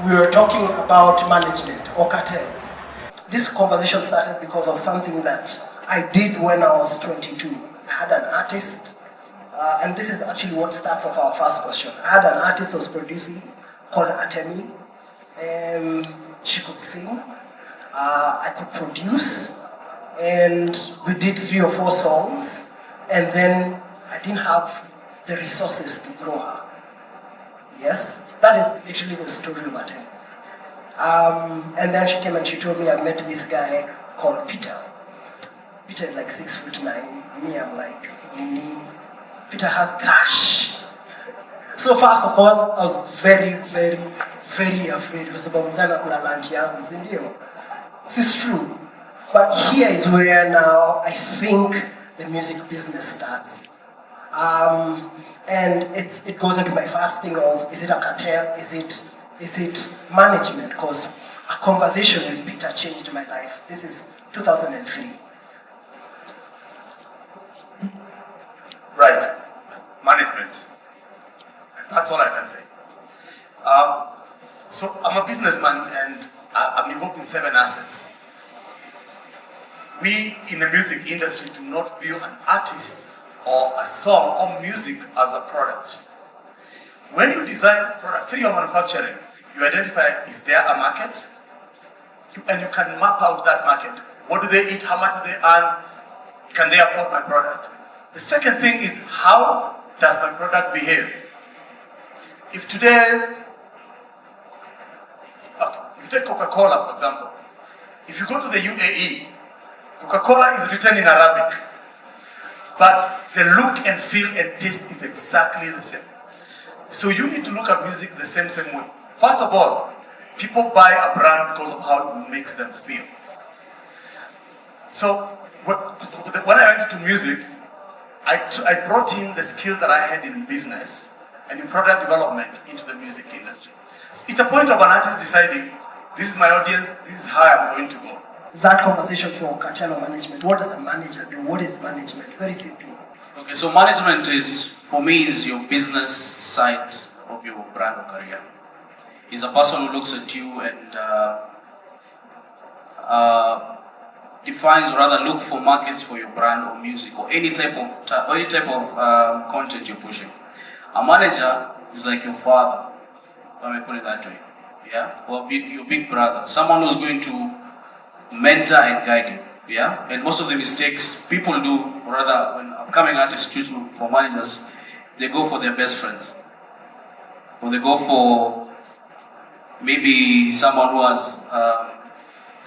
we were talking about management or cartels. This conversation started because of something that I did when I was 22. I had an artist, and this is actually what starts off our first question. I had an artist who was producing called Atemi. She could sing, I could produce, and we did 3 or 4 songs, and then I didn't have the resources to grow her. Yes, that is literally the story of Atemi. And then she came and she told me I met this guy called Peter. Peter is like 6'9". Me, I'm like Nini. Peter has cash. So first of all, I was very, very, very afraid because about mzana kula lunch yangu, sindio? This is true. But here is where now I think the music business starts. And it goes into my first thing of, is it a cartel? Is it management? Because a conversation with Peter changed my life. This is 2003. Right, management. That's all I can say. So I'm a businessman and I'm involved in 7 assets. We in the music industry do not view an artist or a song or music as a product. When you design a product, say you're manufacturing, you identify, is there a market? And you can map out that market. What do they eat? How much do they earn? Can they afford my product? The second thing is, how does my product behave? If today, if you take Coca-Cola for example, if you go to the UAE, Coca-Cola is written in Arabic, but the look and feel and taste is exactly the same. So you need to look at music the same way. First of all, people buy a brand because of how it makes them feel. So when I went into music, I brought in the skills that I had in business and in product development into the music industry. So it's a point of an artist deciding, this is my audience, this is how I'm going to go. That conversation for cartel or management, what does a manager do? What is management? Very simply. Okay, so management is, for me, is your business side of your brand or career. It's a person who looks at you and defines or rather look for markets for your brand or music or any type of content you're pushing. A manager is like your father, let me put it that way, yeah, or your big brother, someone who's going to mentor and guide you, yeah. And most of the mistakes people do, or rather, when upcoming artists choose for managers, they go for their best friends, or they go for maybe someone who has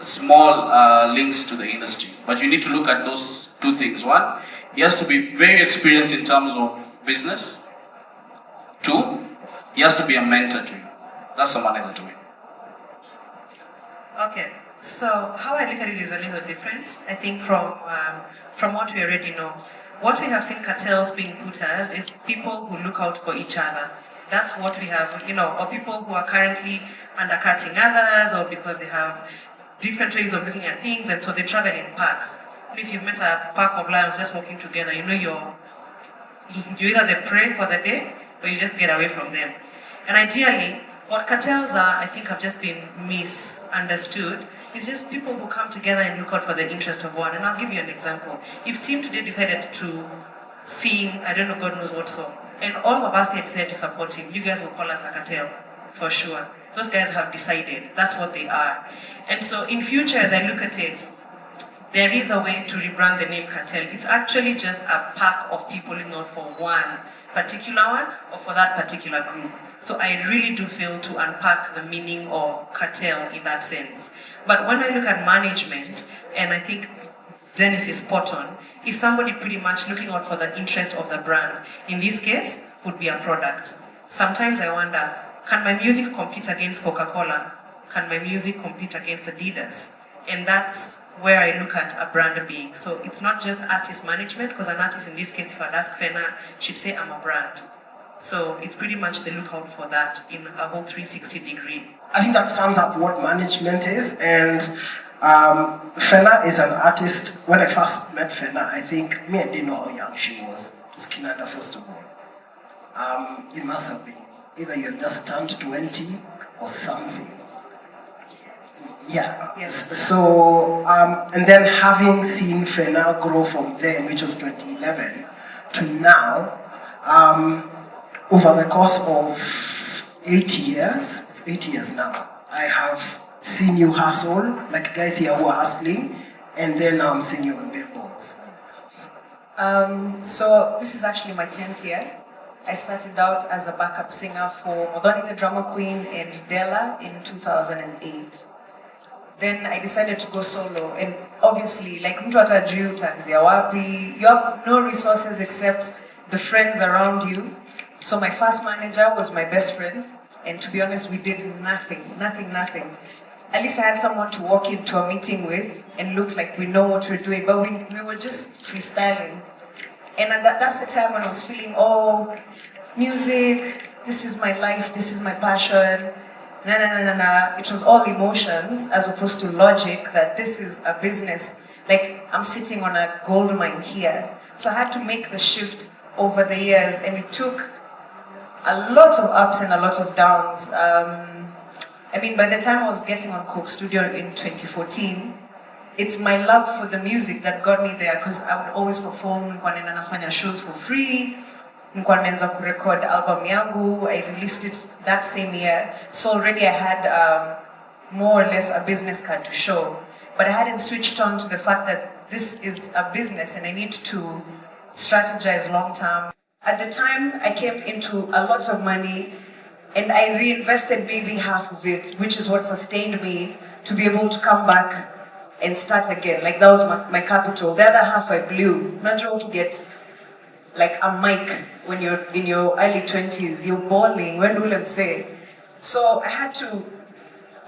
small links to the industry. But you need to look at those 2 things. 1, he has to be very experienced in terms of business. 2, he has to be a mentor to you. That's a manager to me. Okay, so how I look at it is a little different. I think from what we already know. What we have seen cartels being put as is people who look out for each other. That's what we have, or people who are currently undercutting others, or because they have different ways of looking at things, and so they travel in packs. If you've met a pack of lions just walking together, you either they pray for the day, or you just get away from them. And ideally, what cartels are, I think have just been misunderstood. It's just people who come together and look out for the interest of one. And I'll give you an example. If Team today decided to sing, I don't know, God knows what song, and all of us here decided to support him, you guys will call us a cartel, for sure. Those guys have decided, that's what they are. And so in future, as I look at it, there is a way to rebrand the name cartel. It's actually just a pack of people looking out for one particular one, or for that particular group. So I really do feel to unpack the meaning of cartel in that sense. But when I look at management, and I think Dennis is spot on, is somebody pretty much looking out for the interest of the brand. In this case, would be a product. Sometimes I wonder, can my music compete against Coca-Cola? Can my music compete against Adidas? And that's where I look at a brand being. So it's not just artist management, because an artist in this case, if I'd ask Fena, she'd say I'm a brand. So it's pretty much the lookout for that in a whole 360 degree. I think that sums up what management is, and Fena is an artist. When I first met Fena, I think I didn't know how young she was. It was Kinanda, first of all. It must have been either you had just turned 20 or something. Yeah. Yes. So, and then having seen Fena grow from then, which was 2011, to now, over the course of 8 years, it's 8 years now, I have seen you hustle, like guys here who are hustling, and then I'm seeing you on billboards. So this is actually my 10th year. I started out as a backup singer for Modoni the Drama Queen and Della in 2008. Then I decided to go solo, and obviously, like mtu atajui utaanzia wapi, you have no resources except the friends around you. So my first manager was my best friend, and to be honest, we did nothing. At least I had someone to walk into a meeting with and look like we know what we're doing, but we were just freestyling. And that's the time when I was feeling, oh, music, this is my life, this is my passion. Nah. It was all emotions as opposed to logic that this is a business. Like, I'm sitting on a gold mine here. So I had to make the shift over the years, and it took a lot of ups and a lot of downs. I mean, by the time I was getting on Coke Studio in 2014, it's my love for the music that got me there, because I would always perform, nilikuwa nenda nafanya shows for free, nilikuwa nimeanza kurecord album yangu, I released it that same year. So already I had more or less a business card to show, but I hadn't switched on to the fact that this is a business and I need to strategize long term. At the time, I came into a lot of money, and I reinvested maybe half of it, which is what sustained me to be able to come back and start again. Like, that was my capital. The other half I blew. Imagine you get like a mic when you're in your early 20s, you're balling, when do you say? So I had to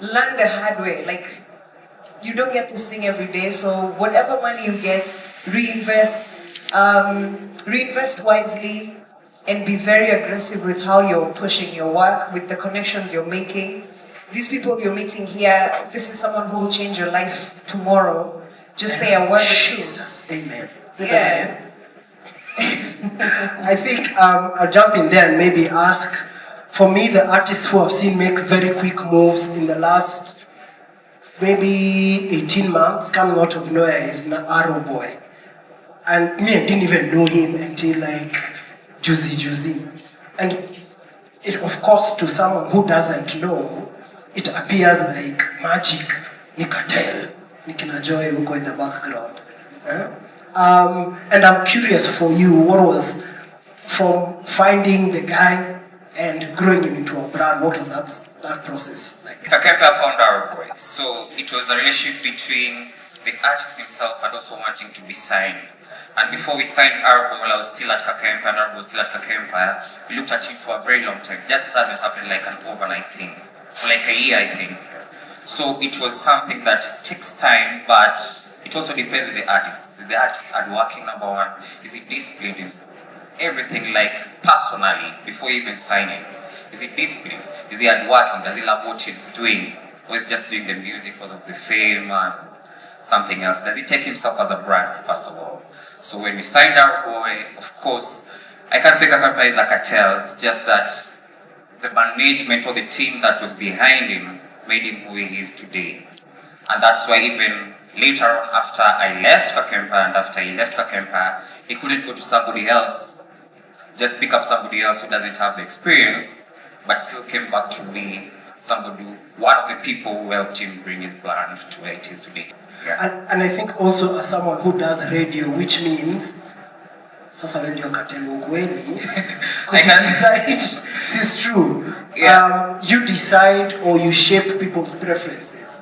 learn the hard way. Like, you don't get to sing every day, so whatever money you get, reinvest wisely, and be very aggressive with how you're pushing your work, with the connections you're making. These people you're meeting here, this is someone who will change your life tomorrow. Just say a word or two. Jesus, amen. Say Yeah. that again. I think I'll jump in there and maybe ask, for me, the artists who I've seen make very quick moves in the last maybe 18 months, coming out of nowhere, is Arrow Boy. And me, I didn't even know him until like Juicy. And it, of course, to someone who doesn't know, it appears like magic. Nikatel, Nikina Joy will go in the background. And I'm curious for you, what was, from finding the guy and growing him into a brand, what was that process like? Kaka Empire found our boy. So it was a relationship between the artist himself and also wanting to be signed. And before we signed our boy, while I was still at Kaka Empire and our boy was still at Kaka Empire, we looked at him for a very long time. It just hasn't happened like an overnight thing. For like a year, I think. So it was something that takes time, but it also depends on the artist. Is the artist hardworking, number one? Is he disciplined? Everything, like personally, before even signing. Is he disciplined? Is he hardworking? Does he love what he's doing? Or is he just doing the music because of the fame and something else? Does he take himself as a brand, first of all? So when we signed our boy, of course, I can't say Kaka Empire is a cartel. It's just that the management or the team that was behind him made him who he is today. And that's why even later on, after I left Kaka Empire and after he left Kaka Empire, he couldn't go to somebody else, just pick up somebody else who doesn't have the experience, but still came back to me, one of the people who helped him bring his brand to where it is today. Yeah. And I think also as someone who does radio, which means, sasa radio katelo kweli, because you decide, this is true, Yeah. you decide or you shape people's preferences.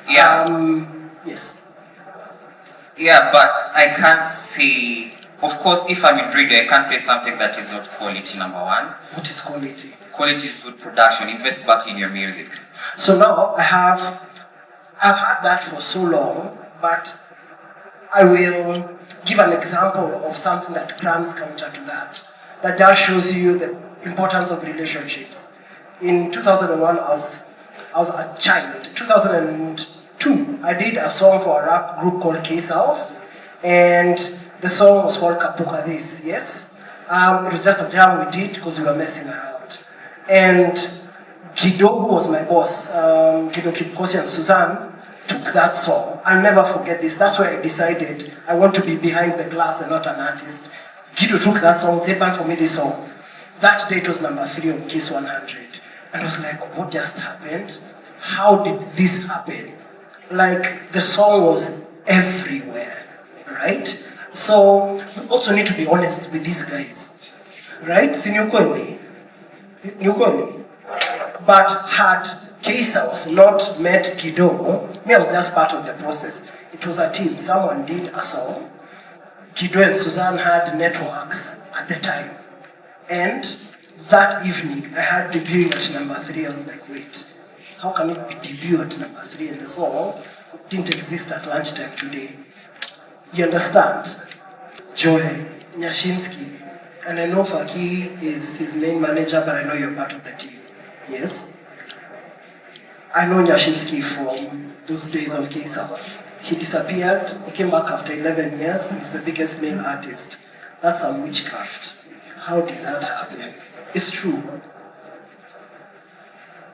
Yeah. Yes. Yeah, but I can't say, of course, if I'm in radio, I can't play something that is not quality, number one. What is quality? Quality is good production. Invest back in your music. So now I've had that for so long, but I will give an example of something that runs counter to that. That just shows you the importance of relationships. In 2001, I was a child. 2002, I did a song for a rap group called K-South, and the song was called Kapuka This, yes? It was just a jam we did because we were messing around. And Kido, who was my boss, Kido Kipkosi and Suzanne, took that song. I'll never forget this. That's why I decided I want to be behind the glass and not an artist. Kido took that song, said, "Bang for me this song." That day it was number 3 on Kiss 100. And I was like, what just happened? How did this happen? Like, the song was everywhere, right? So, we also need to be honest with these guys, right? Sinyukweli. But had K-South not met Kido, me, I was just part of the process. It was a team. Someone did a song. Kido and Suzanne had networks at the time. And that evening, I had debuting at number 3. I was like, wait, how can it be debut at number 3 and the song didn't exist at lunchtime today? You understand? Joy Nyashinsky. And I know Faki is his main manager, but I know you're part of the team. Yes? I know Nyashinsky from those days of K-South. He disappeared, he came back after 11 years, and he's the biggest male artist. That's some witchcraft. How did that happen? It's true.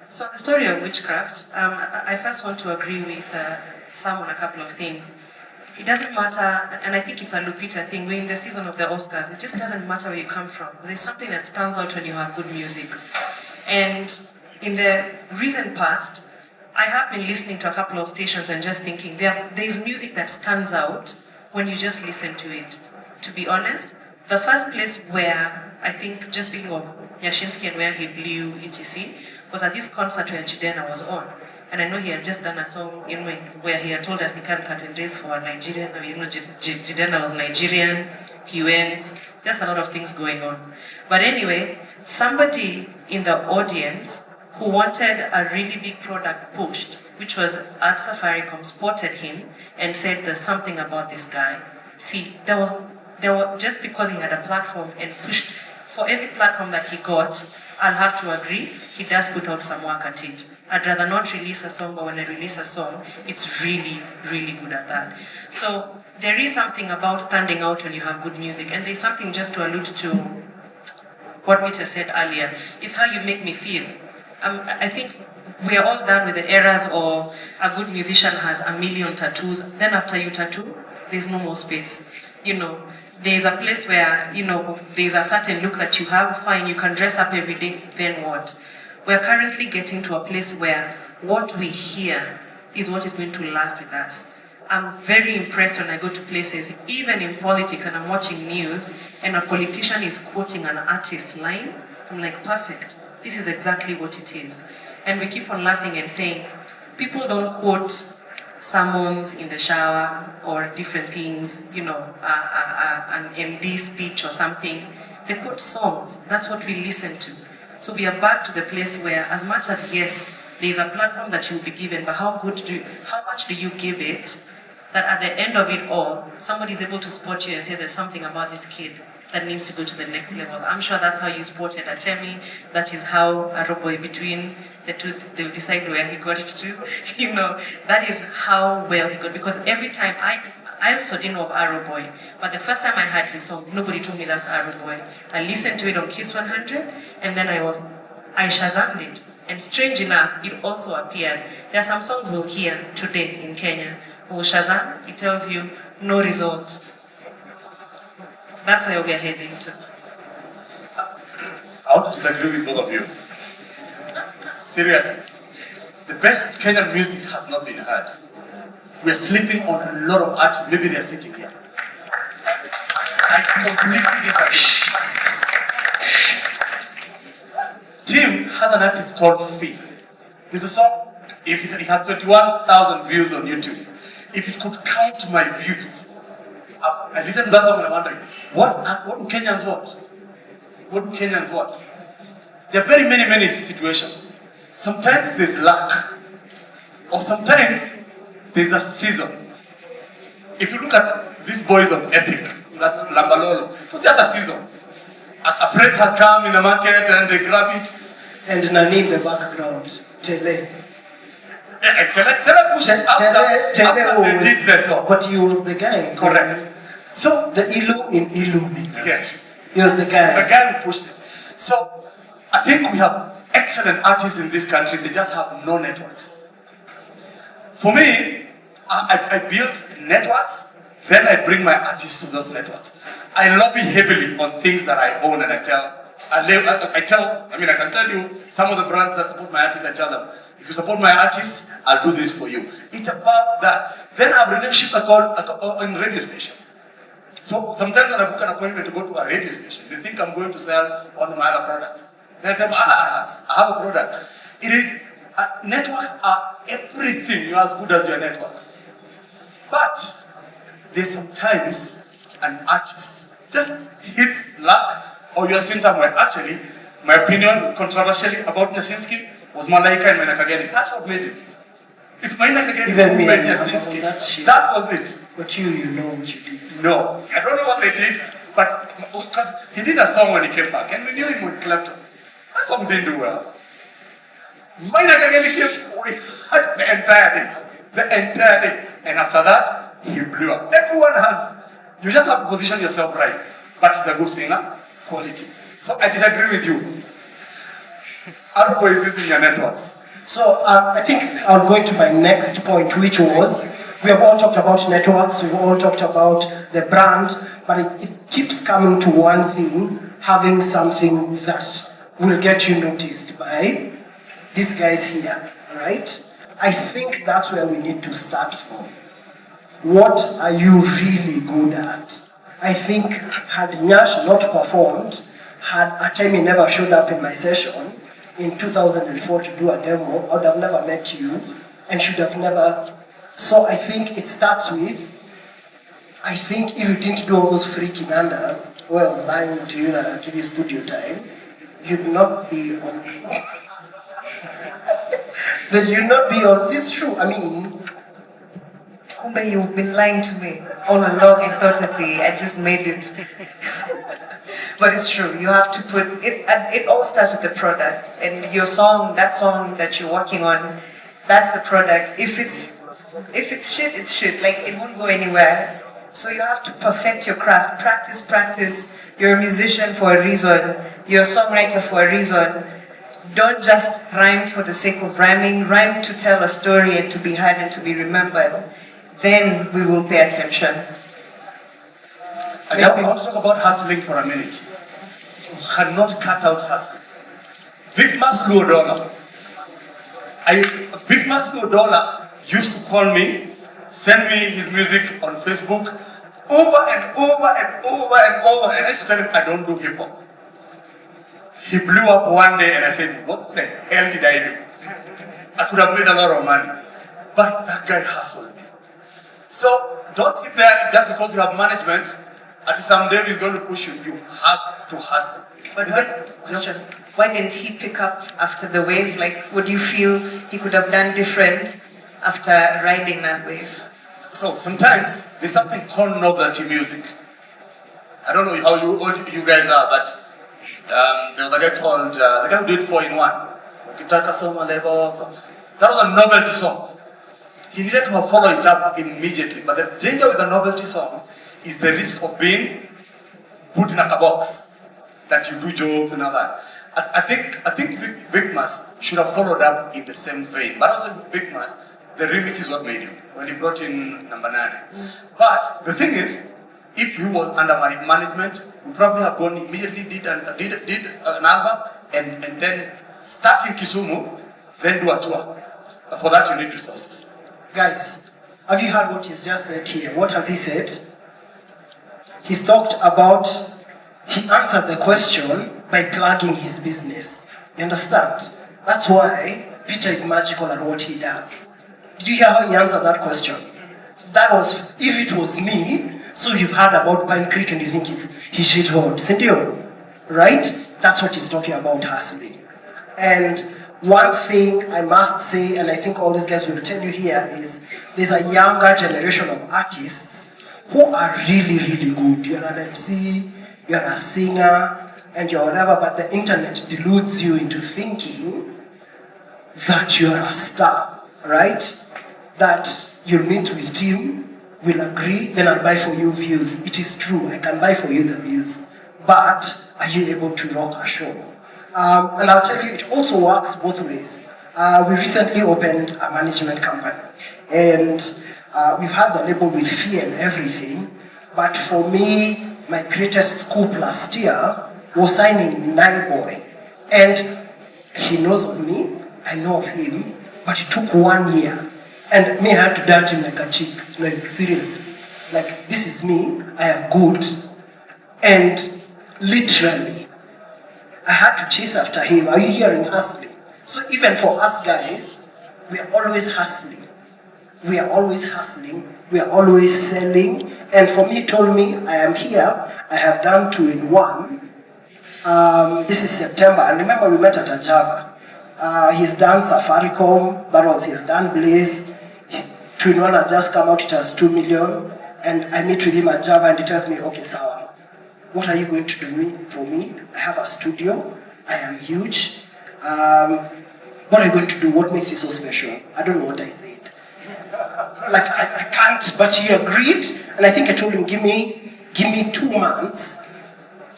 So on the story of witchcraft, I first want to agree with Sam on a couple of things. It doesn't matter, and I think it's a Lupita thing, we're in the season of the Oscars, it just doesn't matter where you come from. There's something that stands out when you have good music. And in the recent past, I have been listening to a couple of stations and just thinking, there's music that stands out when you just listen to it. To be honest, the first place where, I think, just speaking of Nyashinsky and where he blew etc., was at this concert where Jidena was on. And I know he had just done a song where he had told us he can't cut and raise for a Nigerian. I mean, Jidena was Nigerian, he wins, just a lot of things going on. But anyway, somebody in the audience who wanted a really big product pushed, which was at Safaricom, spotted him and said, there's something about this guy. See, there was just because he had a platform and pushed, for every platform that he got, I'll have to agree, he does put out some work at it. I'd rather not release a song, but when I release a song, it's really, really good at that. So there is something about standing out when you have good music, and there's something just to allude to what Peter said earlier, is how you make me feel. I think we're all done with the eras of a good musician has a million tattoos, then after you tattoo, there's no more space. You know, there's a place where, you know, there's a certain look that you have, fine, you can dress up every day, then what? We're currently getting to a place where what we hear is what is going to last with us. I'm very impressed when I go to places, even in politics, and I'm watching news, and a politician is quoting an artist's line. I'm like, perfect, this is exactly what it is. And we keep on laughing and saying, people don't quote sermons in the shower or different things, you know, an MD speech or something. They quote songs. That's what we listen to. So we are back to the place where, as much as yes, there is a platform that you'll be given, but how much do you give it, that at the end of it all, somebody is able to spot you and say there's something about this kid that needs to go to the next level. I'm sure that's how you spotted Atemi. That is how Aroboy, between the two, they'll decide where he got it to. You know, that is how well he got. Because every time I also didn't know of Aroboy, but the first time I heard his song, nobody told me that's Aroboy. I listened to it on Kiss 100, and then I Shazammed it. And strange enough, it also appeared. There are some songs we'll hear today in Kenya. We'll Shazam, it tells you no result. That's where we're heading to. I want to disagree with both of you. Seriously. The best Kenyan music has not been heard. We're sleeping on a lot of artists. Maybe they're sitting here. I completely disagree. Tim has an artist called Fee. There's a song, if it has 21,000 views on YouTube. If it could count my views, I listen to that song and I'm wondering, what do Kenyans want? What do Kenyans want? There are very many situations. Sometimes there's luck, or sometimes there's a season. If you look at these boys of Epic, that Lambalolo, it was just a season. A phrase has come in the market and they grab it. And Nani in the background, Tele. Tele pushed after they did the song. But he was the guy. Correct. So the Ilu in Illumina. Yes. He was the guy. The guy who pushed it. So I think we have excellent artists in this country, they just have no networks. For me, I build networks, then I bring my artists to those networks. I lobby heavily on things that I own, and I can tell you, some of the brands that support my artists, I tell them, if you support my artists, I'll do this for you. It's about that. Then I have relationships in radio stations. So sometimes when I book an appointment to go to a radio station, they think I'm going to sell one of my other products. Then I tell them, I have a product. It is, networks are everything. You're as good as your network. But there's sometimes an artist just hits luck, or you're seeing somewhere. Actually, my opinion, controversially, about Nyasinski was Malaika and Maina Kageni. That's what made it. It's Maina Kageni who made Nyasinski. That was it. But you know what you did. No, I don't know what they did, but because he did a song when he came back, and we knew him with Clapton. That song didn't do well. Maina Kageni came, we had the entire day, and after that, he blew up. Everyone has, you just have to position yourself right, but he's a good singer, quality. So I disagree with you. Arabo is using your networks. So I think I'll go into my next point, which was, we have all talked about networks, we've all talked about the brand, but it keeps coming to one thing, having something that will get you noticed by these guys here, right? I think that's where we need to start from. What are you really good at? I think had Nyash not performed, had a time he never showed up in my session in 2004 to do a demo, I would have never met you and should have never. So I think it starts with, I think if you didn't do all those freaky nanders, where I was lying to you that I'll give you studio time, you'd not be on. That you'd not be on. It's true. I mean, Kumbe, you've been lying to me all along. I thought that I just made it. But it's true. You have to put it. It all starts with the product, and your song, that song that you're working on, that's the product. If it's shit, it's shit. Like, it won't go anywhere. So you have to perfect your craft. Practice. You're a musician for a reason. You're a songwriter for a reason. Don't just rhyme for the sake of rhyming. Rhyme to tell a story and to be heard and to be remembered. Then we will pay attention. I want to talk about hustling for a minute. Cannot cut out hustling. Vicmas Luodola. Vicmas Luodola used to call me, send me his music on Facebook over and over and over and over, and I used to tell him I don't do hip hop. He blew up one day and I said, what the hell did I do? I could have made a lot of money. But that guy hustled me. So don't sit there just because you have management. At some day he's going to push you. You have to hustle. But why didn't he pick up after the wave? Like, what do you feel he could have done different after riding that wave? So sometimes there's something called novelty music. I don't know how old you guys are, but there was a guy called, the guy who did 4-in-1. Kaka Soma Labels. That was a novelty song. He needed to have followed it up immediately. But the danger with a novelty song is the risk of being put in a box, that you do jokes and all that. I think Vicmas should have followed up in the same vein. But also Vicmas, the remix is what made him, when he brought in Number 9. But the thing is, if he was under my management, we probably have gone immediately, did an album, and then start in Kisumu, then do a tour. But for that you need resources. guys, have you heard what he's just said here? What has he said? He's talked about, he answered the question by plugging his business. You understand? That's why Peter is magical at what he does. Did you hear how he answered that question? That was, if it was me, so you've heard about Pine Creek and you think he's shit hot, Cynthia, right? That's what he's talking about, hustling. And one thing I must say, and I think all these guys will tell you here, is there's a younger generation of artists who are really, really good. You're an MC, you're a singer, and you're whatever, but the internet deludes you into thinking that you're a star, right? That you'll meet with Tim, we'll agree, then I'll buy for you views. It is true, I can buy for you the views, but are you able to rock a show? And I'll tell you, it also works both ways. We recently opened a management company, and we've had the label with fee and everything, but for me, my greatest scoop last year was signing Boy. And he knows of me, I know of him, but it took 1 year. And me, I had to dart him like a chick, like seriously. Like, this is me, I am good. And literally, I had to chase after him. Are you hearing hustling? So even for us guys, we are always hustling. We are always hustling. We are always selling. And for me, he told me, I am here. I have done 2-in-1. This is September. And remember, we met at a Java. He's done Safaricom. That was, he's done Blaze. 2-in-1 had just come out. It has 2 million. And I meet with him at Java, and he tells me, okay, Sawa, what are you going to do for me? I have a studio. I am huge. What are you going to do? What makes you so special? I don't know what I said. Like, I can't, but he agreed. And I think I told him, give me 2 months.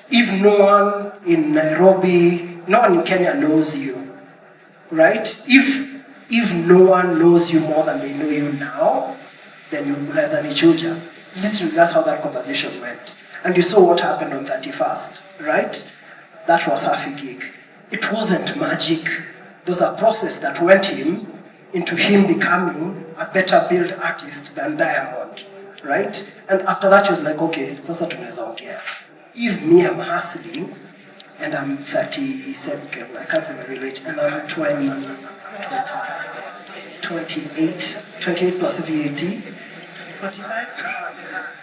If no one in Nairobi, no one in Kenya knows you, right? If no one knows you more than they know you now, then you realize an ichuja. Literally, that's how that conversation went. And you saw what happened on 31st, right? That was Safi gig. It wasn't magic. There was a process that went into him becoming a better build artist than Diamond, right? And after that, he was like, okay, sasa tunaweza ongea. If me, I'm hustling, and I'm 37, I can't even relate, and I'm 28 plus VAT. 45?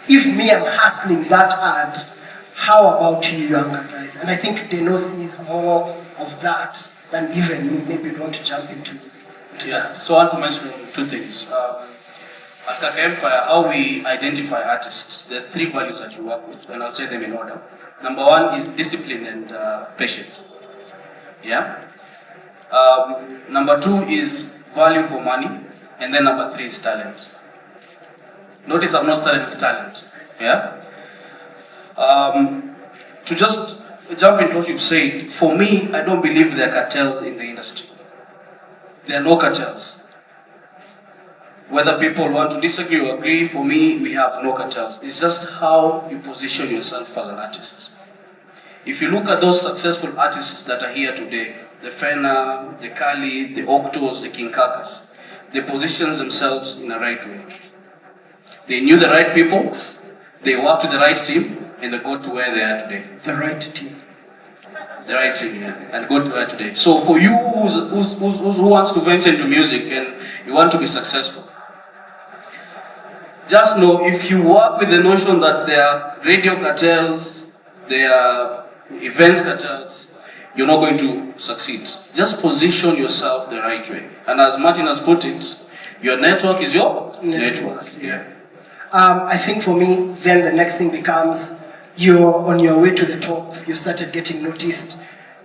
If me, I'm hustling that hard, how about you younger guys? And I think Deno sees more of that than even me. Maybe don't jump into Yes, that. so I want to mention 2 things. At Kaka Empire, how we identify artists, there are 3 values that you work with, and I'll say them in order. Number 1 is discipline and patience. Yeah? Number 2 is value for money, and then number 3 is talent. Notice I'm not starting with talent. Yeah? To just jump into what you've said, for me, I don't believe there are cartels in the industry. There are no cartels. Whether people want to disagree or agree, for me, we have no cartels. It's just how you position yourself as an artist. If you look at those successful artists that are here today, the Fena, the Kali, the Octos, the King Kakas, they position themselves in the right way. They knew the right people, they worked with the right team, and they got to where they are today. The right team. The right team, yeah, and got to where today. So for you who wants to venture into music and you want to be successful, just know if you work with the notion that there are radio cartels, there are events cartels, you're not going to succeed. Just position yourself the right way. And as Martin has put it, your network is your network. Yeah. I think for me, then the next thing becomes, you're on your way to the top, you started getting noticed.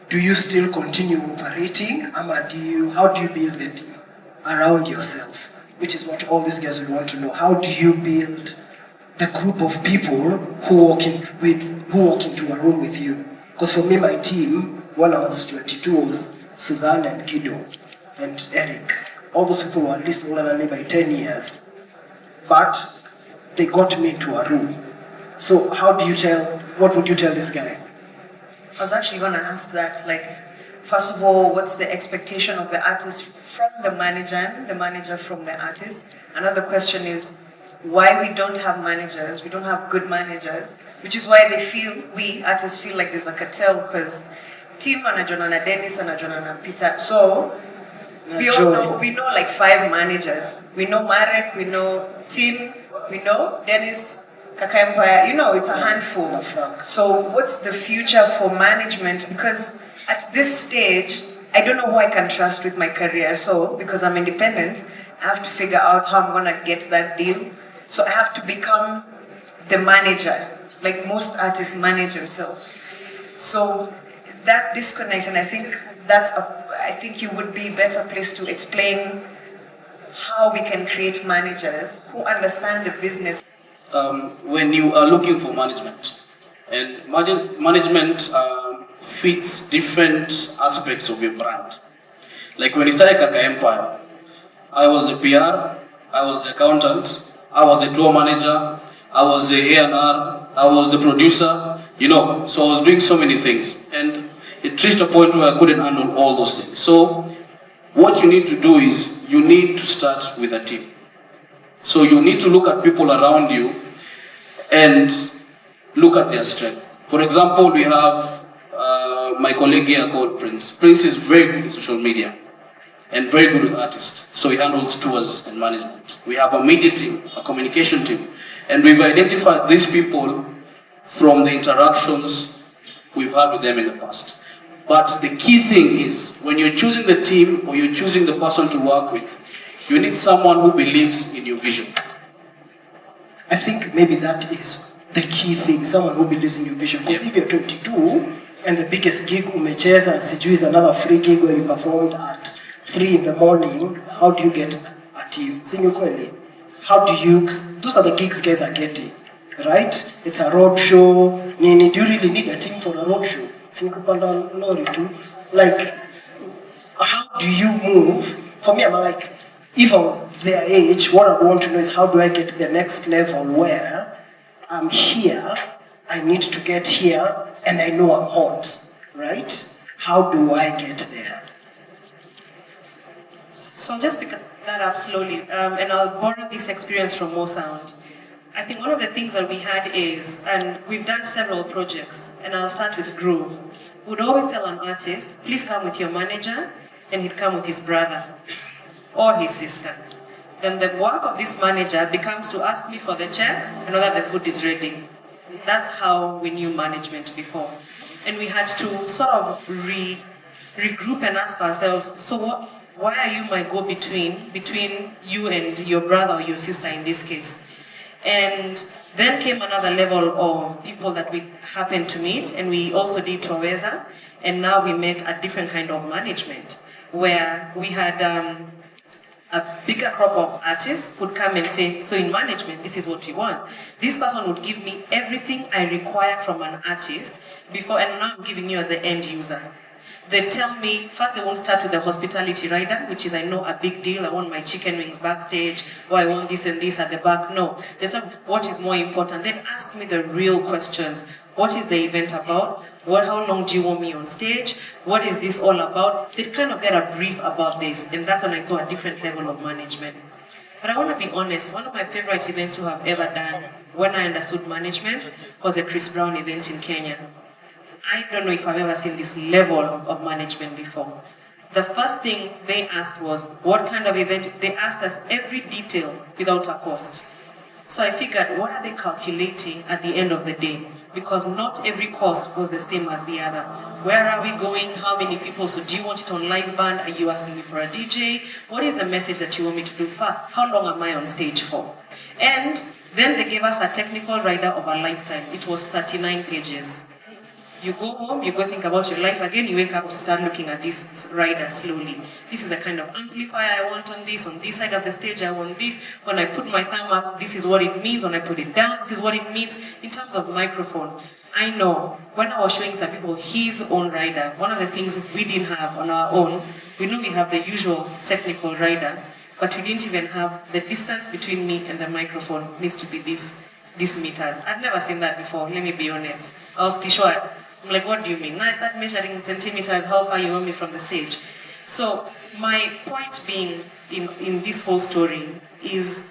Do you still continue operating? How do you build the team around yourself? Which is what all these guys would want to know. How do you build the group of people who walk into a room with you? Because for me, my team, when I was 22, was Suzanne and Guido and Eric. All those people were at least older than me by 10 years. But they got me into a room. So what would you tell these guys? I was actually going to ask that, like, first of all, what's the expectation of the artist from the manager and the manager from the artist? Another question is why we don't have managers, we don't have good managers, which is why we artists feel like there's a cartel, because team manager na Dennis and na Peter. So we know like 5 managers. We know Marek, we know Tim, we know Dennis, Kaka Empire, it's a handful. So what's the future for management? Because at this stage, I don't know who I can trust with my career. So because I'm independent, I have to figure out how I'm gonna get that deal. So I have to become the manager, like most artists manage themselves. So that disconnect, and I think you would be better placed to explain how we can create managers who understand the business. When you are looking for management, and management fits different aspects of your brand. Like when you started Kaka Empire, I was the PR, I was the accountant, I was the tour manager, I was the A&R, I was the producer, you know, so I was doing so many things. And it reached a point where I couldn't handle all those things. So what you need to do is you need to start with a team. So you need to look at people around you and look at their strengths. For example, we have my colleague here called Prince. Prince is very good with social media and very good with artists. So he handles tours and management. We have a media team, a communication team, and we've identified these people from the interactions we've had with them in the past. But the key thing is, when you're choosing the team or you're choosing the person to work with, you need someone who believes in your vision. I think maybe that is the key thing, someone who believes in your vision. Because if you're 22 and the biggest gig umecheza sijui is another free gig where you performed at 3 in the morning, how do you get a team? How do you, those are the gigs guys are getting, right? It's a road show. Do you really need a team for a road show? Like, how do you move? For me, I'm like, if I was their age, what I want to know is how do I get to the next level where I'm here, I need to get here, and I know I'm hot, right? How do I get there? So I'll just pick that up slowly, and I'll borrow this experience from Mo Sound. I think one of the things that we had is, and we've done several projects, and I'll start with Groove. We'd always tell an artist, please come with your manager, and he'd come with his brother or his sister. Then the work of this manager becomes to ask me for the check and know that the food is ready. That's how we knew management before. And we had to sort of regroup and ask ourselves, so why are you my go-between you and your brother or your sister in this case? And then came another level of people that we happened to meet, and we also did Toweza, and now we met a different kind of management, where we had a bigger crop of artists would come and say, so in management, this is what we want. This person would give me everything I require from an artist before, and now I'm giving you as the end user. They tell me, first they won't start with the hospitality rider, which is, I know, a big deal. I want my chicken wings backstage, or I want this and this at the back. No, they say, what is more important? Then ask me the real questions. What is the event about? How long do you want me on stage? What is this all about? They kind of get a brief about this, and that's when I saw a different level of management. But I want to be honest, one of my favorite events to have ever done when I understood management was a Chris Brown event in Kenya. I don't know if I've ever seen this level of management before. The first thing they asked was, what kind of event? They asked us every detail without a cost. So I figured, what are they calculating at the end of the day? Because not every cost was the same as the other. Where are we going? How many people? So do you want it on live band? Are you asking me for a DJ? What is the message that you want me to do first? How long am I on stage for? And then they gave us a technical rider of a lifetime. It was 39 pages. You go home, you go think about your life again, you wake up to start looking at this rider slowly. This is the kind of amplifier I want on this side of the stage I want this. When I put my thumb up, this is what it means. When I put it down, this is what it means. In terms of microphone, I know, when I was showing some people his own rider, one of the things we didn't have on our own, we know we have the usual technical rider, but we didn't even have the distance between me and the microphone needs to be these meters. I've never seen that before, let me be honest. I was t-shirt. I'm like, what do you mean? Now I start measuring centimeters, how far you want me from the stage. So my point being in this whole story is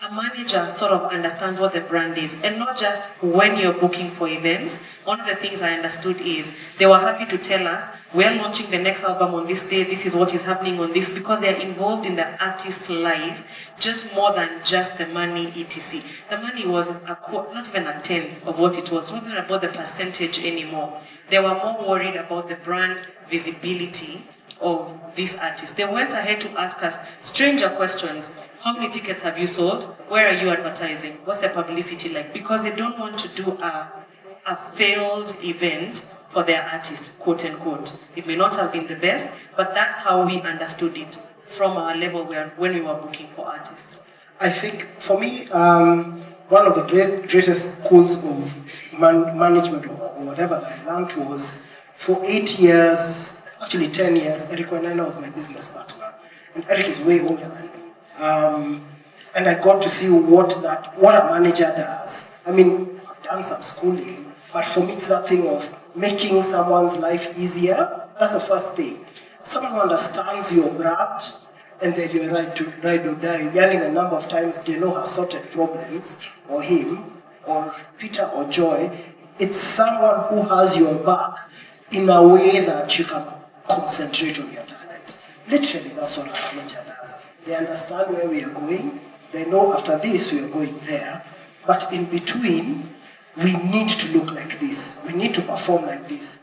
a manager sort of understands what the brand is, and not just when you're booking for events. One of the things I understood is they were happy to tell us, we're launching the next album on this day, this is what is happening on this, because they're involved in the artist's life, just more than just the money, etc. The money was not even a 10 of what it was. It wasn't about the percentage anymore. They were more worried about the brand visibility of this artist. They went ahead to ask us stranger questions. How many tickets have you sold? Where are you advertising? What's the publicity like? Because they don't want to do a failed event for their artist, quote unquote. It may not have been the best, but that's how we understood it from our level when we were booking for artists. I think, for me, one of the greatest schools of management or whatever that I learned was For 8 years, actually 10 years, Eric Wanena was my business partner. And Eric is way older than me. And I got to see what a manager does. I mean, I've done some schooling, but for me it's that thing of making someone's life easier. That's the first thing. Someone who understands your brand, and then you're right to ride or die. Yani, the number of times they know her sorted problems, or him, or Peter or Joy. It's someone who has your back in a way that you can concentrate on your talent. Literally, that's what a manager does. They understand where we are going. They know after this we are going there. But in between, we need to look like this. We need to perform like this.